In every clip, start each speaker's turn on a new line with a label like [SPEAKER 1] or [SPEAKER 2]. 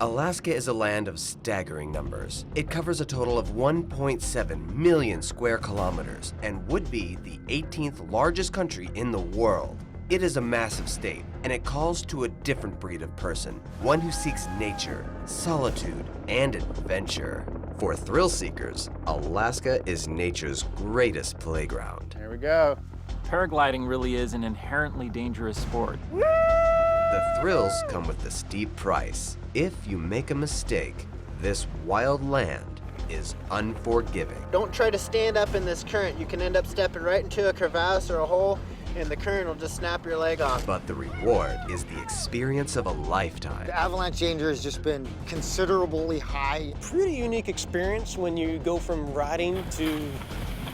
[SPEAKER 1] Alaska is a land of staggering numbers. It covers a total of 1.7 million square kilometers and would be the 18th largest country in the world. It is a massive state, and it calls to a different breed of person, one who seeks nature, solitude, and adventure. For thrill seekers, Alaska is nature's greatest playground.
[SPEAKER 2] Here we go.
[SPEAKER 3] Paragliding really is an inherently dangerous sport.
[SPEAKER 1] The thrills come with the steep price. If you make a mistake, this wild land is unforgiving.
[SPEAKER 4] Don't try to stand up in this current. You can end up stepping right into a crevasse or a hole, and the current will just snap your leg off.
[SPEAKER 1] But the reward is the experience of a lifetime.
[SPEAKER 5] The avalanche danger has just been considerably high.
[SPEAKER 6] Pretty unique experience when you go from riding to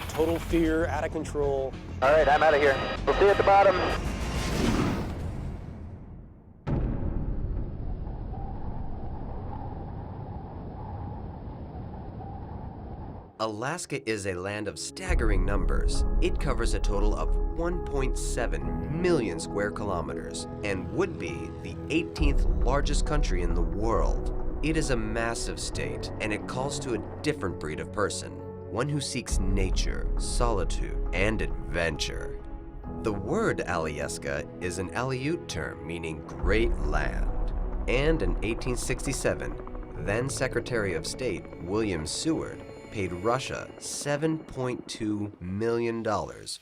[SPEAKER 6] total fear, out of control.
[SPEAKER 7] All right, I'm out of here. We'll see you at the bottom.
[SPEAKER 1] Alaska is a land of staggering numbers. It covers a total of 1.7 million square kilometers and would be the 18th largest country in the world. It is a massive state, and it calls to a different breed of person, one who seeks nature, solitude, and adventure. The word Alyeska is an Aleut term meaning great land. And in 1867, then Secretary of State William Seward paid Russia $7.2 million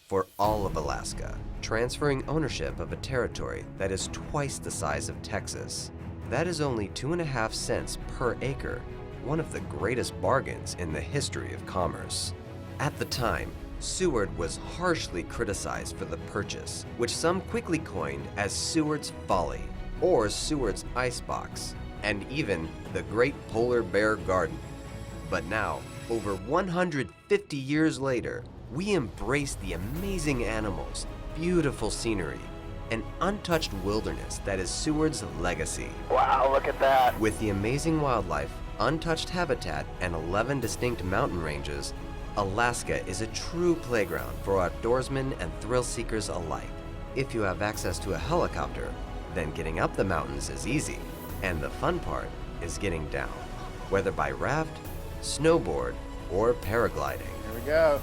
[SPEAKER 1] for all of Alaska, transferring ownership of a territory that is twice the size of Texas. That is only 2.5 cents per acre, one of the greatest bargains in the history of commerce. At the time, Seward was harshly criticized for the purchase, which some quickly coined as Seward's Folly, or Seward's Icebox, and even the Great Polar Bear Garden. But now, over 150 years later, we embrace the amazing animals, beautiful scenery, and untouched wilderness that is Seward's legacy.
[SPEAKER 7] Wow, look at that.
[SPEAKER 1] With the amazing wildlife, untouched habitat, and 11 distinct mountain ranges, Alaska is a true playground for outdoorsmen and thrill seekers alike. If you have access to a helicopter, then getting up the mountains is easy, and the fun part is getting down, whether by raft, snowboard, or paragliding.
[SPEAKER 2] Here we go.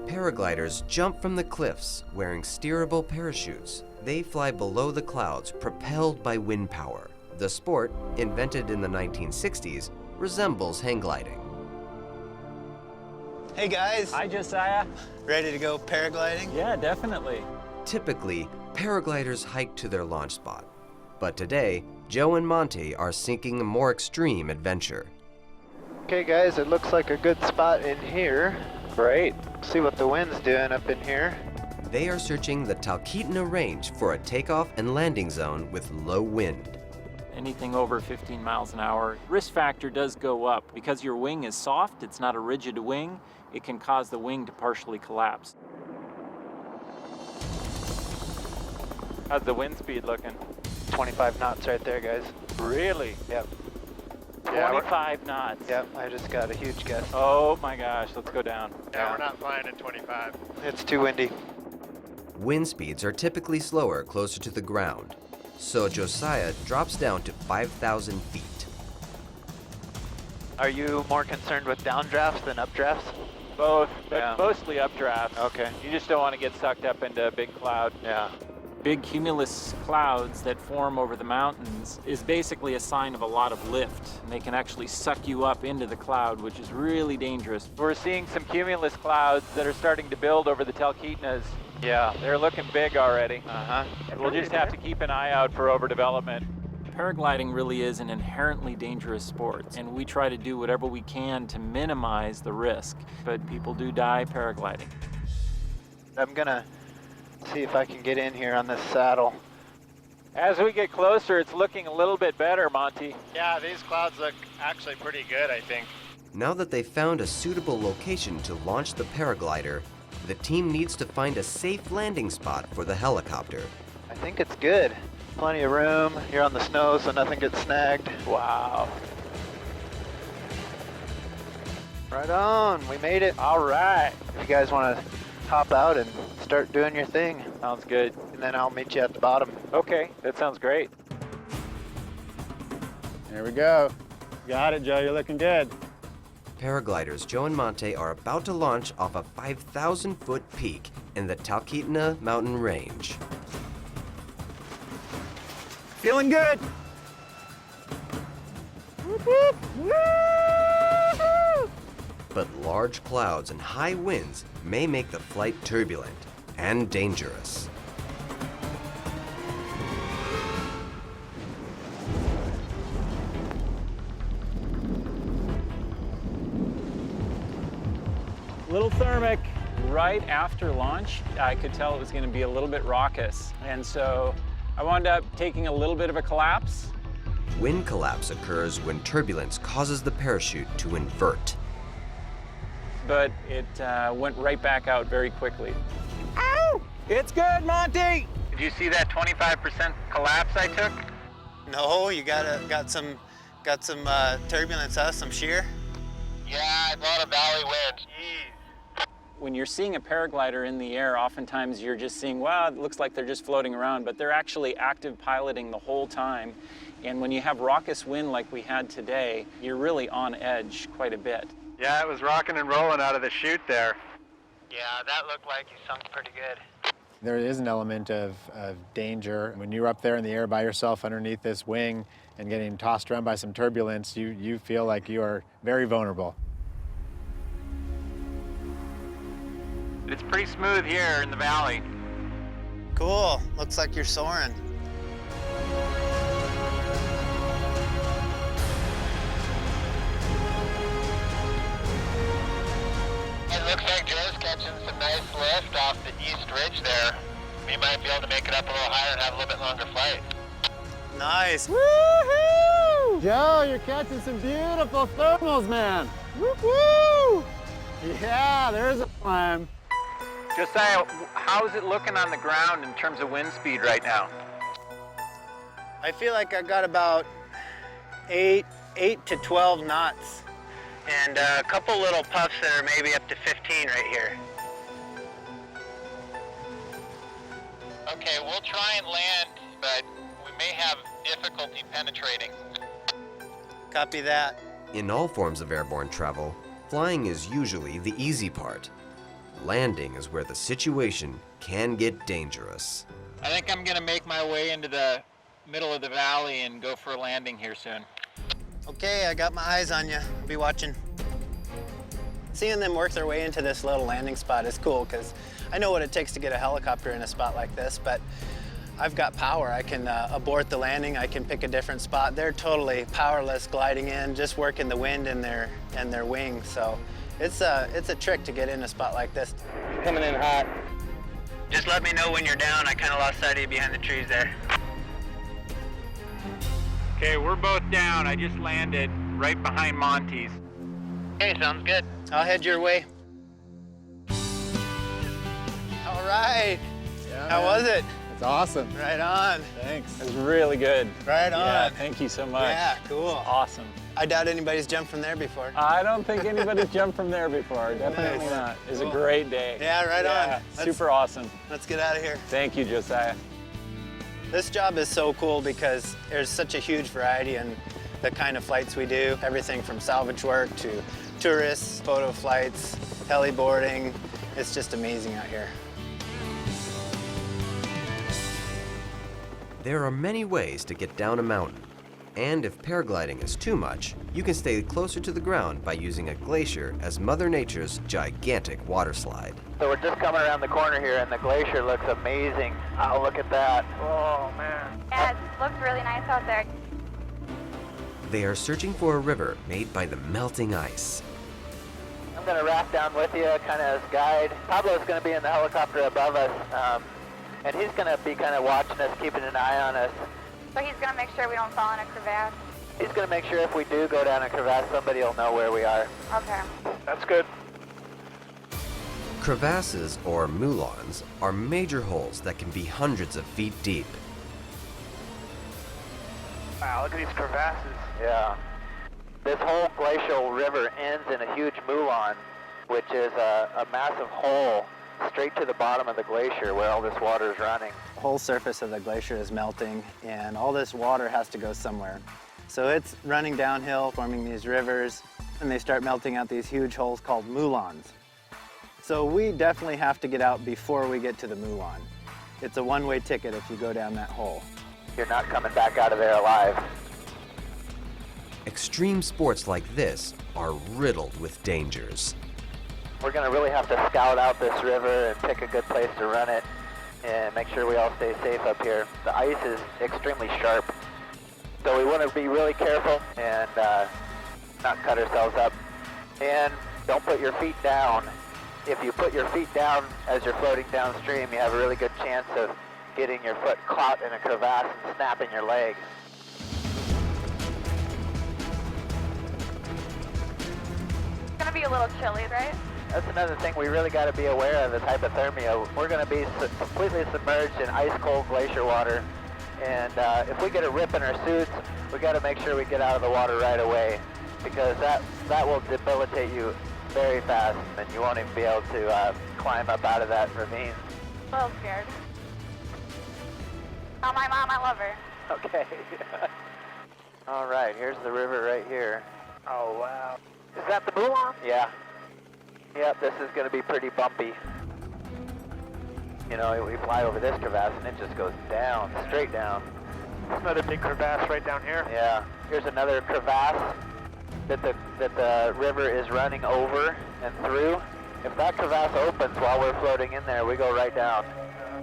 [SPEAKER 1] Paragliders jump from the cliffs wearing steerable parachutes. They fly below the clouds, propelled by wind power. The sport, invented in the 1960s, resembles hang gliding.
[SPEAKER 4] Hey guys,
[SPEAKER 3] Hi, Josiah.
[SPEAKER 4] ready to go paragliding?
[SPEAKER 3] Yeah, definitely.
[SPEAKER 1] Typically, paragliders hike to their launch spot. But today, Joe and Monty are seeking a more extreme adventure.
[SPEAKER 4] Okay guys, it looks like a good spot in here.
[SPEAKER 7] Great.
[SPEAKER 4] See what the wind's doing up in here.
[SPEAKER 1] They are searching the Talkeetna Range for a takeoff and landing zone with low wind.
[SPEAKER 3] Anything over 15 miles an hour, risk factor does go up. Because your wing is soft, it's not a rigid wing, it can cause the wing to partially collapse.
[SPEAKER 7] How's the wind speed looking?
[SPEAKER 4] 25 knots right there, guys.
[SPEAKER 7] Really?
[SPEAKER 4] Yep.
[SPEAKER 3] 25 knots.
[SPEAKER 4] Yep, I just got a huge gust.
[SPEAKER 3] Oh my gosh, let's go down.
[SPEAKER 2] Yeah, we're not flying at 25.
[SPEAKER 4] It's too windy.
[SPEAKER 1] Wind speeds are typically slower closer to the ground, so Josiah drops down to 5,000 feet.
[SPEAKER 4] Are you more concerned with downdrafts than updrafts?
[SPEAKER 7] Both, but
[SPEAKER 4] Yeah.
[SPEAKER 7] mostly updrafts.
[SPEAKER 4] Okay.
[SPEAKER 7] You just don't want to get sucked up into a big cloud.
[SPEAKER 4] Yeah.
[SPEAKER 3] Big cumulus clouds that form over the mountains is basically a sign of a lot of lift. And they can actually suck you up into the cloud, which is really dangerous.
[SPEAKER 7] We're seeing some cumulus clouds that are starting to build over the Talkeetnas.
[SPEAKER 4] Yeah.
[SPEAKER 7] They're looking big already.
[SPEAKER 4] Uh-huh.
[SPEAKER 7] We'll just have to keep an eye out for overdevelopment.
[SPEAKER 3] Paragliding really is an inherently dangerous sport, and we try to do whatever we can to minimize the risk. But people do die paragliding.
[SPEAKER 4] I'm gonna see if I can get in here on this saddle.
[SPEAKER 7] As we get closer, it's looking a little bit better, Monty.
[SPEAKER 2] Yeah, these clouds look actually pretty good, I think.
[SPEAKER 1] Now that they've found a suitable location to launch the paraglider, the team needs to find a safe landing spot for the helicopter.
[SPEAKER 4] I think it's good. Plenty of room here on the snow so nothing gets snagged.
[SPEAKER 7] Wow.
[SPEAKER 4] Right on, we made it.
[SPEAKER 7] All right.
[SPEAKER 4] If you guys want to
[SPEAKER 2] hop out and start doing your thing,
[SPEAKER 7] Sounds good.
[SPEAKER 2] and then I'll meet you at the bottom.
[SPEAKER 7] Okay, that sounds great.
[SPEAKER 2] There we go. Got it, Joe. You're looking good.
[SPEAKER 1] Paragliders Joe and Monte are about to launch off a 5,000-foot peak in the Talkeetna mountain range.
[SPEAKER 2] Feeling good.
[SPEAKER 1] But large clouds and high winds may make the flight turbulent and dangerous.
[SPEAKER 3] Little thermic. Right after launch, I could tell it was going to be a little bit raucous. And so I wound up taking a little bit of a collapse.
[SPEAKER 1] Wind collapse occurs when turbulence causes the parachute to invert.
[SPEAKER 3] But it went right back out very quickly.
[SPEAKER 6] Ow! It's good, Monty!
[SPEAKER 7] Did you see that 25% collapse I took?
[SPEAKER 4] No, you got some turbulence, huh? Some shear?
[SPEAKER 2] Yeah, a lot of valley winds.
[SPEAKER 3] When you're seeing a paraglider in the air, oftentimes you're just seeing, wow, it looks like they're just floating around, but they're actually active piloting the whole time. And when you have raucous wind like we had today, you're really on edge quite a bit.
[SPEAKER 2] Yeah, it was rocking and rolling out of the chute there. Yeah, that looked like you sunk pretty good.
[SPEAKER 8] There is an element of danger. When you're up there in the air by yourself underneath this wing and getting tossed around by some turbulence, you feel like you are very vulnerable.
[SPEAKER 7] It's pretty smooth here in the valley.
[SPEAKER 4] Cool. Looks like you're soaring.
[SPEAKER 2] It looks like Joe's catching some nice lift off the east ridge there. We might be able to make it up a little higher and have a little bit longer flight.
[SPEAKER 4] Nice.
[SPEAKER 5] Woohoo! Joe, you're catching some beautiful thermals, man. Woo-hoo! Yeah, there's a climb.
[SPEAKER 7] Josiah, how's it looking on the ground in terms of wind speed right now?
[SPEAKER 4] I feel like I got about 8 to 12 knots. And a couple little puffs that are maybe up to 15 right here.
[SPEAKER 2] Okay, we'll try and land, but we may have difficulty penetrating.
[SPEAKER 4] Copy that.
[SPEAKER 1] In all forms of airborne travel, flying is usually the easy part. Landing is where the situation can get dangerous.
[SPEAKER 7] I think I'm gonna make my way into the middle of the valley and go for a landing here soon.
[SPEAKER 4] Okay, I got my eyes on you. I'll be watching. Seeing them work their way into this little landing spot is cool because I know what it takes to get a helicopter in a spot like this, but I've got power. I can abort the landing. I can pick a different spot. They're totally powerless gliding in, just working the wind in their wings. So it's a trick to get in a spot like this.
[SPEAKER 6] Coming in hot.
[SPEAKER 4] Just let me know when you're down. I kind of lost sight of you behind the trees there.
[SPEAKER 7] Okay, we're both down. I just landed right behind Monty's.
[SPEAKER 2] Okay, sounds good.
[SPEAKER 4] I'll head your way. All right.
[SPEAKER 8] Yeah,
[SPEAKER 4] How was it?
[SPEAKER 8] It's awesome.
[SPEAKER 4] Right on.
[SPEAKER 8] Thanks.
[SPEAKER 3] It was really good.
[SPEAKER 4] Right
[SPEAKER 3] Yeah,
[SPEAKER 4] on.
[SPEAKER 3] thank you so much.
[SPEAKER 4] Yeah, cool.
[SPEAKER 3] Awesome.
[SPEAKER 4] I doubt anybody's jumped from there before.
[SPEAKER 3] I don't think anybody's jumped from there before. Definitely
[SPEAKER 4] Nice.
[SPEAKER 3] not. It was
[SPEAKER 4] Cool.
[SPEAKER 3] a great day.
[SPEAKER 4] Yeah, right on. Let's-
[SPEAKER 3] Super awesome.
[SPEAKER 4] Let's get out of here.
[SPEAKER 3] Thank you, Josiah.
[SPEAKER 4] This job is so cool because there's such a huge variety in the kind of flights we do. Everything from salvage work to tourists, photo flights, heliboarding. It's just amazing out here.
[SPEAKER 1] There are many ways to get down a mountain. And if paragliding is too much, you can stay closer to the ground by using a glacier as Mother Nature's gigantic water slide.
[SPEAKER 7] So we're just coming around the corner here and the glacier looks amazing. Oh, look at that. Oh, man.
[SPEAKER 9] Yeah, it looks really nice out there.
[SPEAKER 1] They are searching for a river made by the melting ice.
[SPEAKER 7] I'm going to raft down with you kind of as guide. Pablo's going to be in the helicopter above us, and he's going to be kind of watching us, keeping an eye on us.
[SPEAKER 9] So he's going to make sure we don't fall in a crevasse.
[SPEAKER 7] He's going to make sure if we do go down a crevasse, somebody will know where we are.
[SPEAKER 9] Okay.
[SPEAKER 7] That's good.
[SPEAKER 1] Crevasses, or moulins, are major holes that can be hundreds of feet deep.
[SPEAKER 7] Wow, look at these crevasses. Yeah. This whole glacial river ends in a huge moulin, which is a massive hole straight to the bottom of the glacier where all this water is running.
[SPEAKER 4] The whole surface of the glacier is melting, and all this water has to go somewhere. So it's running downhill, forming these rivers, and they start melting out these huge holes called moulins. So we definitely have to get out before we get to the moulin. It's a one-way ticket if you go down that hole.
[SPEAKER 7] You're not coming back out of there alive.
[SPEAKER 1] Extreme sports like this are riddled with dangers.
[SPEAKER 7] We're going to really have to scout out this river and pick a good place to run it and make sure we all stay safe up here. The ice is extremely sharp, so we want to be really careful and not cut ourselves up. And don't put your feet down. If you put your feet down as you're floating downstream, you have a really good chance of getting your foot caught in a crevasse and snapping your leg.
[SPEAKER 9] It's gonna be a little chilly, right?
[SPEAKER 7] That's another thing we really got to be aware of, is hypothermia. We're going to be completely submerged in ice-cold glacier water, and if we get a rip in our suits, we got to make sure we get out of the water right away, because that will debilitate you very fast, and you won't even be able to climb up out of that ravine.
[SPEAKER 9] A little scared. Oh, my mom, I love her.
[SPEAKER 7] Okay. All right, here's the river right here. Oh, wow. Is that the Moulin? Yeah. Yep, this is going to be pretty bumpy. You know, we fly over this crevasse and it just goes down, straight down.
[SPEAKER 2] Another big crevasse right down here.
[SPEAKER 7] Yeah. Here's another crevasse that the river is running over and through. If that crevasse opens while we're floating in there, we go right down.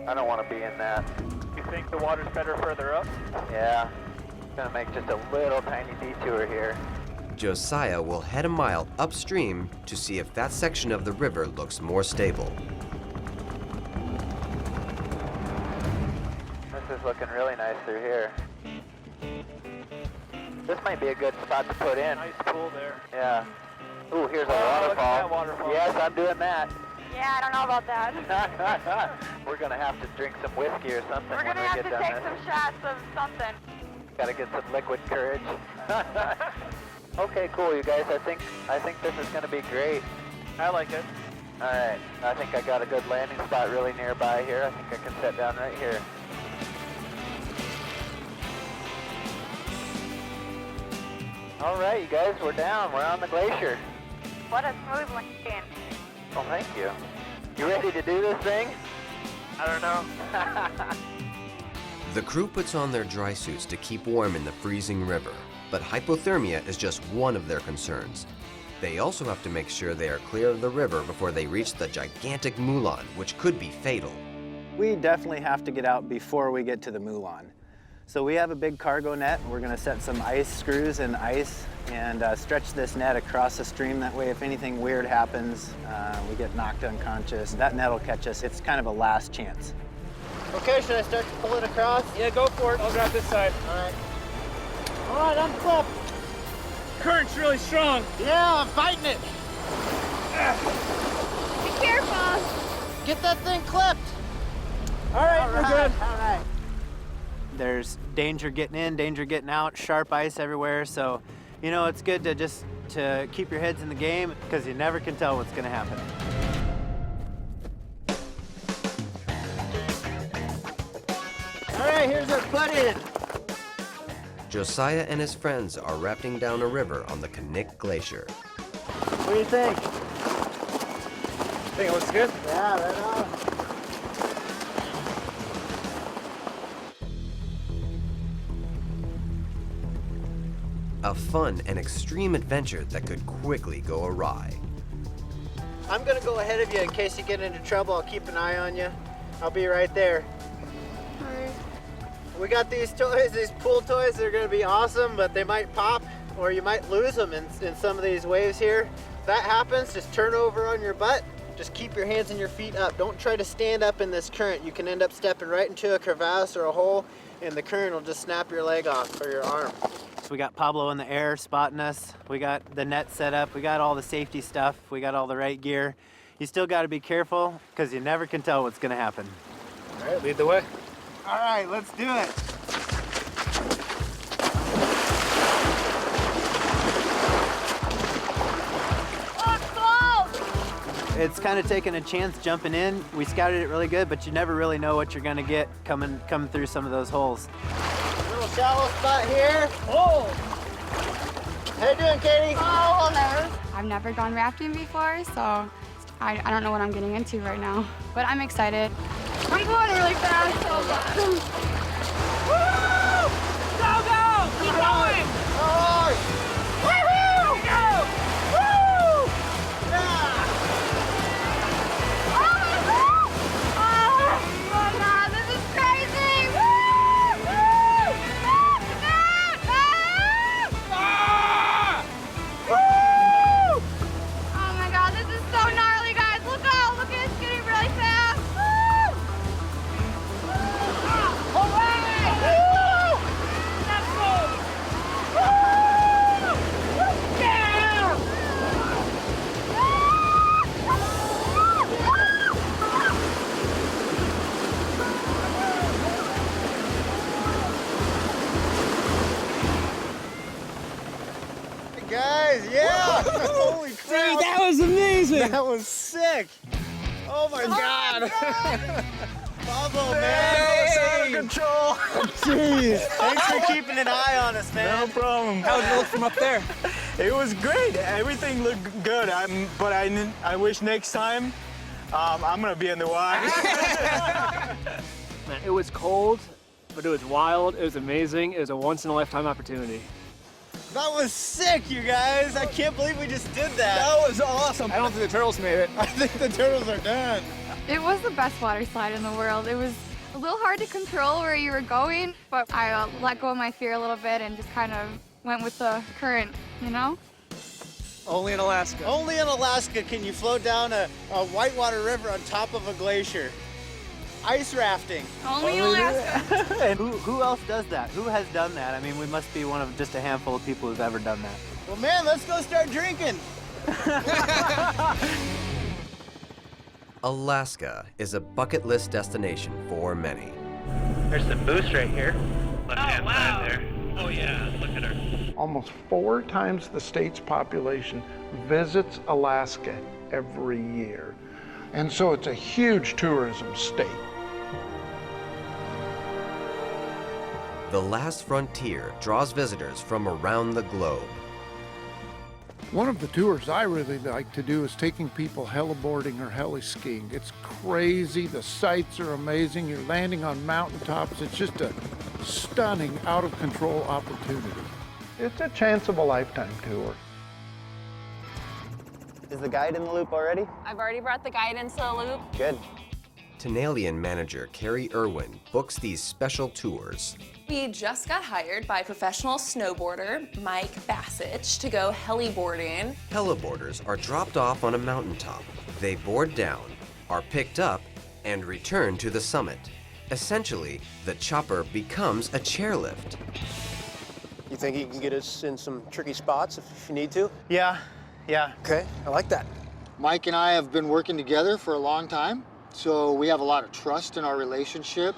[SPEAKER 7] I don't want to be in that.
[SPEAKER 2] You think the water's better further up?
[SPEAKER 7] Yeah. Gonna make just a little tiny detour here.
[SPEAKER 1] Josiah will head a mile upstream to see if that section of the river looks more stable.
[SPEAKER 7] This is looking really nice through here. This might be a good spot to put in.
[SPEAKER 2] Nice pool there.
[SPEAKER 7] Yeah. Ooh, here's a
[SPEAKER 2] Look at
[SPEAKER 7] waterfall.
[SPEAKER 2] that waterfall.
[SPEAKER 7] Yes, I'm doing that.
[SPEAKER 9] Yeah, I don't know about that.
[SPEAKER 7] We're gonna have to drink some whiskey or something
[SPEAKER 9] We're
[SPEAKER 7] when
[SPEAKER 9] gonna
[SPEAKER 7] we
[SPEAKER 9] have
[SPEAKER 7] get
[SPEAKER 9] to
[SPEAKER 7] done
[SPEAKER 9] take
[SPEAKER 7] this.
[SPEAKER 9] some shots of something.
[SPEAKER 7] Gotta get some liquid courage. Okay, cool, you guys. I think this is gonna be great.
[SPEAKER 2] I like it.
[SPEAKER 7] All right, I think I got a good landing spot really nearby here. I think I can set down right here. All right, you guys, we're down. We're on the glacier.
[SPEAKER 9] What a smooth landing.
[SPEAKER 7] Well, thank you. You ready to do this thing?
[SPEAKER 2] I don't know.
[SPEAKER 1] The crew puts on their dry suits to keep warm in the freezing river, but hypothermia is just one of their concerns. They also have to make sure they are clear of the river before they reach the gigantic moulin, which could be fatal.
[SPEAKER 4] We definitely have to get out before we get to the moulin. So we have a big cargo net. We're gonna set some ice screws in ice and stretch this net across the stream. That way, if anything weird happens, we get knocked unconscious, that net will catch us. It's kind of a last chance. Okay, should I start to pull it across?
[SPEAKER 2] Yeah, go for it. I'll grab this side.
[SPEAKER 4] All right. All right, I'm clipped.
[SPEAKER 2] Current's really strong.
[SPEAKER 4] Yeah, I'm fighting it.
[SPEAKER 9] Be careful.
[SPEAKER 4] Get that thing clipped.
[SPEAKER 2] All right, we're good.
[SPEAKER 4] All right. There's danger getting in, danger getting out, sharp ice everywhere. So, you know, it's good to just keep your heads in the game, because you never can tell what's going to happen. All right, here's our put-in.
[SPEAKER 1] Josiah and his friends are rafting down a river on the Knik Glacier.
[SPEAKER 4] What do you think?
[SPEAKER 2] Think it looks good?
[SPEAKER 4] Yeah, right on.
[SPEAKER 1] A fun and extreme adventure that could quickly go awry.
[SPEAKER 4] I'm gonna go ahead of you in case you get into trouble. I'll keep an eye on you. I'll be right there. We got these toys, these pool toys. They're gonna be awesome, but they might pop or you might lose them in some of these waves here. If that happens, just turn over on your butt. Just keep your hands and your feet up. Don't try to stand up in this current. You can end up stepping right into a crevasse or a hole, and the current will just snap your leg off or your arm. So we got Pablo in the air spotting us. We got the net set up. We got all the safety stuff. We got all the right gear. You still got to be careful, because you never can tell what's gonna happen.
[SPEAKER 2] All right, lead the way.
[SPEAKER 4] All right, let's do it. it's kind of taking a chance jumping in. We scouted it really good, but you never really know what you're gonna get coming through some of those holes. Little shallow spot here. Oh! How you doing, Katie?
[SPEAKER 9] Oh, well, I've never gone rafting before, so I don't know what I'm getting into right now. But I'm excited. I'm going really fast. So fast. Woo! Go, go! Keep going!
[SPEAKER 4] Oh!
[SPEAKER 9] Woohoo! Go! Woo!
[SPEAKER 4] Yeah!
[SPEAKER 9] Oh my God, this is crazy! Woo! Woo! Woo! Oh my God, this is so gnarly, guys. Look out! Look at it's getting really fast. Woo! All right! Woo! That's cool. Woo! Yeah!
[SPEAKER 4] Guys, yeah! Holy crap!
[SPEAKER 6] Dude, that was amazing!
[SPEAKER 4] That was sick! Oh my God! Pablo, man! It's out of control!
[SPEAKER 6] Jeez.
[SPEAKER 4] Thanks for keeping an eye on us, man.
[SPEAKER 6] No problem. How did it look from up there?
[SPEAKER 5] It was great. Everything looked good. But I wish next time I'm gonna be in the water.
[SPEAKER 10] It was cold, but it was wild. It was amazing. It was a once-in-a-lifetime opportunity.
[SPEAKER 4] That was sick, you guys! I can't believe we just did that!
[SPEAKER 5] That was awesome. I don't think the turtles made it. I think the turtles are done.
[SPEAKER 9] It was the best water slide in the world. It was a little hard to control where you were going, but I let go of my fear a little bit and just kind of went with the current, you know?
[SPEAKER 6] Only in Alaska.
[SPEAKER 4] Only in Alaska can you float down a whitewater river on top of a glacier. Ice rafting.
[SPEAKER 9] Only in Alaska.
[SPEAKER 4] And who else does that? Who has done that? I mean, we must be one of just a handful of people who've ever done that. Well, man, let's go start drinking.
[SPEAKER 1] Alaska is a bucket list destination for many.
[SPEAKER 2] There's some moose right here. Left-hand side there. Oh yeah, look at her.
[SPEAKER 11] Almost 4 times the state's population visits Alaska every year. And so it's a huge tourism state.
[SPEAKER 1] The Last Frontier draws visitors from around the globe.
[SPEAKER 11] One of the tours I really like to do is taking people heliboarding or heli-skiing. It's crazy, the sights are amazing, you're landing on mountaintops. It's just a stunning, out-of-control opportunity. It's a chance of a lifetime tour.
[SPEAKER 4] Is the guide in the loop already?
[SPEAKER 12] I've already brought the guide into the loop.
[SPEAKER 4] Good.
[SPEAKER 1] Tenalian manager Carrie Irwin books these special tours.
[SPEAKER 12] We just got hired by professional snowboarder Mike Bassich to go heliboarding.
[SPEAKER 1] Heliboarders are dropped off on a mountaintop. They board down, are picked up, and return to the summit. Essentially, the chopper becomes a chairlift.
[SPEAKER 6] You think you can get us in some tricky spots if you need to?
[SPEAKER 4] Yeah.
[SPEAKER 6] Okay, I like that.
[SPEAKER 13] Mike and I have been working together for a long time, so we have a lot of trust in our relationship.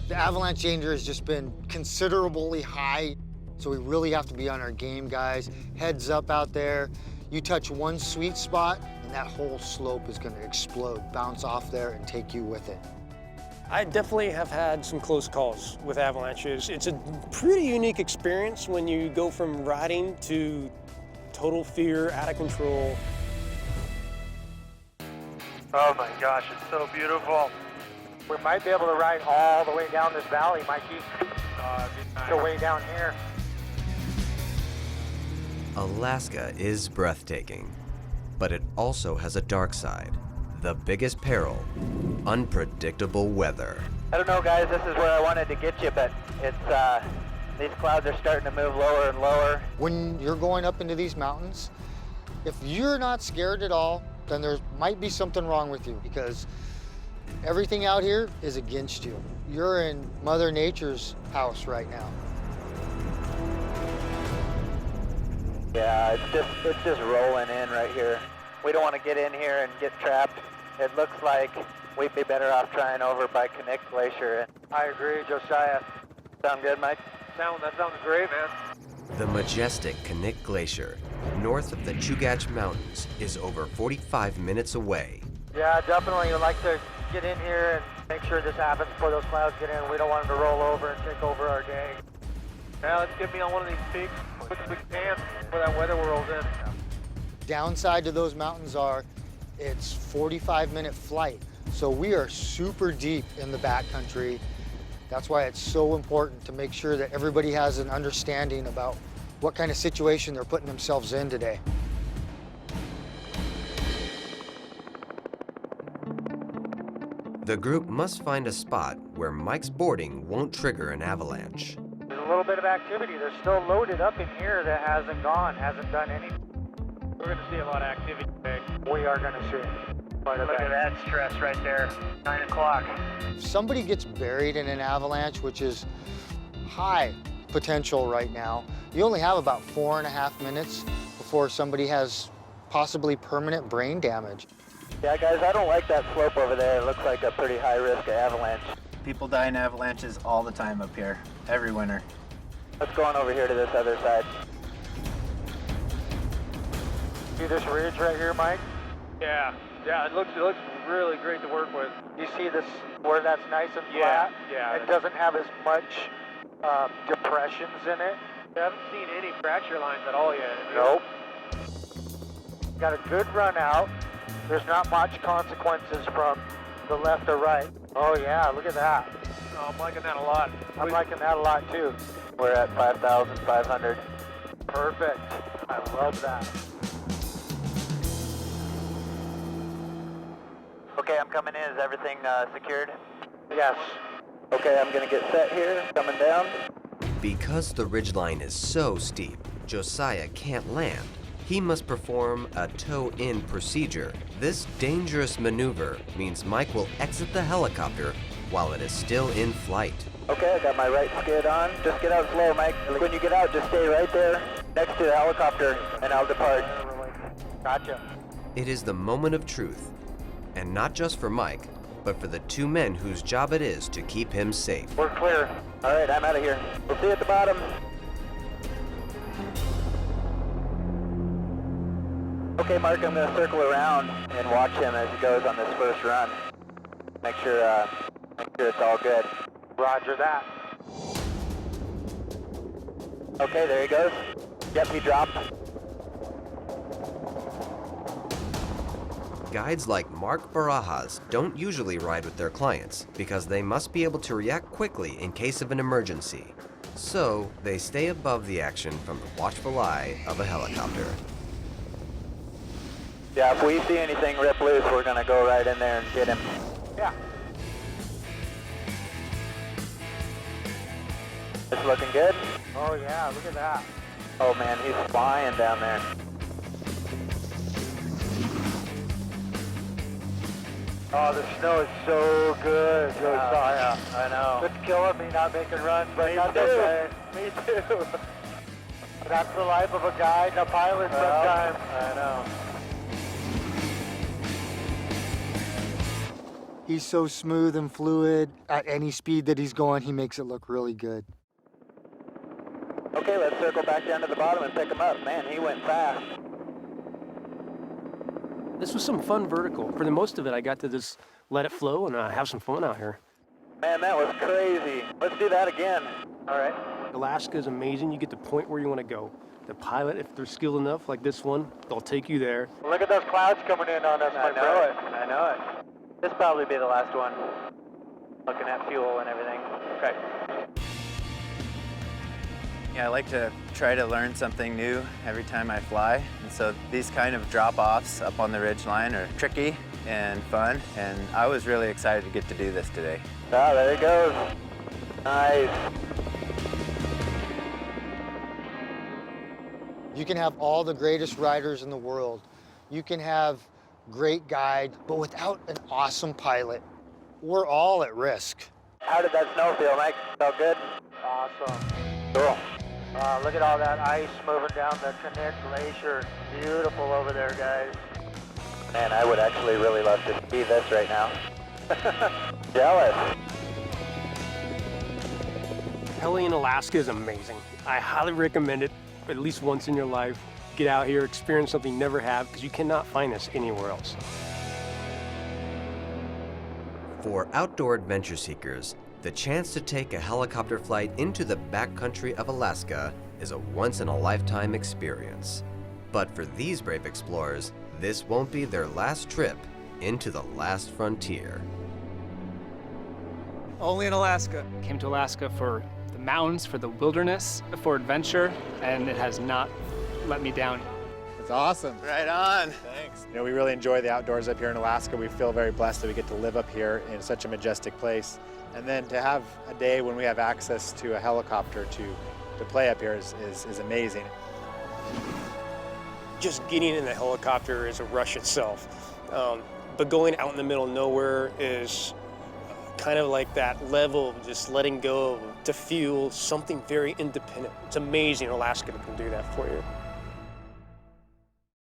[SPEAKER 13] The avalanche danger has just been considerably high, so we really have to be on our game, guys. Heads up out there. You touch one sweet spot, and that whole slope is gonna explode, bounce off there, and take you with it.
[SPEAKER 6] I definitely have had some close calls with avalanches. It's a pretty unique experience when you go from riding to total fear, out of control.
[SPEAKER 2] Oh my gosh, it's so beautiful. We might be able to ride all the way down this valley, Mikey. So way down here.
[SPEAKER 1] Alaska is breathtaking, but it also has a dark side. The biggest peril, unpredictable weather.
[SPEAKER 7] I don't know, guys, this is where I wanted to get you, but it's, these clouds are starting to move lower and lower.
[SPEAKER 13] When you're going up into these mountains, if you're not scared at all, then there might be something wrong with you, because everything out here is against you. You're in Mother Nature's house right now.
[SPEAKER 7] Yeah, it's just rolling in right here. We don't want to get in here and get trapped. It looks like we'd be better off trying over by Knik Glacier. I agree, Josiah. Sound good, Mike?
[SPEAKER 2] That sounds great, man.
[SPEAKER 1] The majestic Knik Glacier north of the Chugach Mountains, is over 45 minutes away.
[SPEAKER 2] Yeah, definitely would like to get in here and make sure this happens before those clouds get in. We don't want them to roll over and take over our day. Now let's get me on one of these peaks as quick as we can before that weather rolls in.
[SPEAKER 13] Downside to those mountains are it's 45-minute flight. So we are super deep in the backcountry. That's why it's so important to make sure that everybody has an understanding about what kind of situation they're putting themselves in today.
[SPEAKER 1] The group must find a spot where Mike's boarding won't trigger an avalanche.
[SPEAKER 2] There's a little bit of activity. They're still loaded up in here that hasn't gone, hasn't done anything. We're going to see a lot of activity today. We are going to see quite a bit. Look at that stress right there, 9 o'clock.
[SPEAKER 13] If somebody gets buried in an avalanche, which is high potential right now, you only have about 4.5 minutes before somebody has possibly permanent brain damage.
[SPEAKER 7] Yeah, guys, I don't like that slope over there. It looks like a pretty high risk of avalanche.
[SPEAKER 4] People die in avalanches all the time up here, every winter.
[SPEAKER 7] Let's go on over here to this other side.
[SPEAKER 2] See this ridge right here, Mike? Yeah, it looks really great to work with. You see this, where that's nice and flat? Yeah. It doesn't have as much depressions in it. I haven't seen any fracture lines at all yet. Nope. Got a good run out. There's not much consequences from the left or right. Oh yeah, look at that. Oh, I'm liking that a lot. I'm liking that a lot too.
[SPEAKER 7] We're at 5,500.
[SPEAKER 2] Perfect. I love that.
[SPEAKER 7] Okay, I'm coming in. Is everything secured?
[SPEAKER 2] Yes.
[SPEAKER 7] Okay, I'm gonna get set here, coming down.
[SPEAKER 1] Because the ridgeline is so steep, Josiah can't land. He must perform a toe-in procedure. This dangerous maneuver means Mike will exit the helicopter while it is still in flight.
[SPEAKER 7] Okay, I got my right skid on. Just get out slow, Mike. When you get out, just stay right there next to the helicopter, and I'll depart.
[SPEAKER 2] Gotcha.
[SPEAKER 1] It is the moment of truth, and not just for Mike, but for the two men whose job it is to keep him safe.
[SPEAKER 7] We're clear. All right, I'm out of here. We'll see you at the bottom. Okay, Mark, I'm going to circle around and watch him as he goes on this first run. Make sure it's all good.
[SPEAKER 2] Roger that.
[SPEAKER 7] Okay, there he goes. Yep, he dropped.
[SPEAKER 1] Guides like Mark Barajas don't usually ride with their clients because they must be able to react quickly in case of an emergency. So they stay above the action from the watchful eye of a helicopter.
[SPEAKER 7] Yeah, if we see anything rip loose, we're going to go right in there and get him.
[SPEAKER 2] Yeah.
[SPEAKER 7] It's looking good.
[SPEAKER 2] Oh yeah, look at that.
[SPEAKER 7] Oh man, he's flying down there.
[SPEAKER 2] Oh, the snow is so good, Josiah.
[SPEAKER 7] I know.
[SPEAKER 2] It's killing me not making runs, but that's okay. Me too. That's the life of a guide and a pilot sometimes.
[SPEAKER 7] I know.
[SPEAKER 13] He's so smooth and fluid. At any speed that he's going, he makes it look really good.
[SPEAKER 7] Okay, let's circle back down to the bottom and pick him up. Man, he went fast.
[SPEAKER 6] This was some fun vertical. For the most of it, I got to just let it flow and have some fun out here.
[SPEAKER 7] Man, that was crazy. Let's do that again. All right.
[SPEAKER 6] Alaska is amazing. You get to point where you want to go. The pilot, if they're skilled enough, like this one, they'll take you there.
[SPEAKER 2] Look at those clouds coming in on us, my friend.
[SPEAKER 7] I know it. This will probably be the last one. Looking at fuel and everything. Okay.
[SPEAKER 4] Yeah, I like to try to learn something new every time I fly. And so these kind of drop-offs up on the ridgeline are tricky and fun. And I was really excited to get to do this today.
[SPEAKER 7] Ah, there he goes. Nice.
[SPEAKER 13] You can have all the greatest riders in the world. You can have great guide, but without an awesome pilot, we're all at risk.
[SPEAKER 7] How did that snow feel, Mike? Felt good?
[SPEAKER 2] Awesome.
[SPEAKER 7] Cool.
[SPEAKER 2] Look at all that ice moving down the Cadet Glacier. Beautiful over there, guys.
[SPEAKER 7] Man, I would actually really love to see this right now. Jealous.
[SPEAKER 6] Heli in Alaska is amazing. I highly recommend it at least once in your life. get out here, experience something you never have, because you cannot find this anywhere else.
[SPEAKER 1] For outdoor adventure seekers, the chance to take a helicopter flight into the backcountry of Alaska is a once-in-a-lifetime experience. But for these brave explorers, this won't be their last trip into the last frontier.
[SPEAKER 10] Only in Alaska. Came to Alaska for the mountains, for the wilderness, for adventure, and it has not let me down.
[SPEAKER 8] It's awesome.
[SPEAKER 4] Right on.
[SPEAKER 8] Thanks. You know, we really enjoy the outdoors up here in Alaska. We feel very blessed that we get to live up here in such a majestic place. And then to have a day when we have access to a helicopter to play up here is amazing.
[SPEAKER 6] Just getting in the helicopter is a rush itself. But going out in the middle of nowhere is kind of like that level of just letting go to feel something very independent. It's amazing Alaska can do that for you.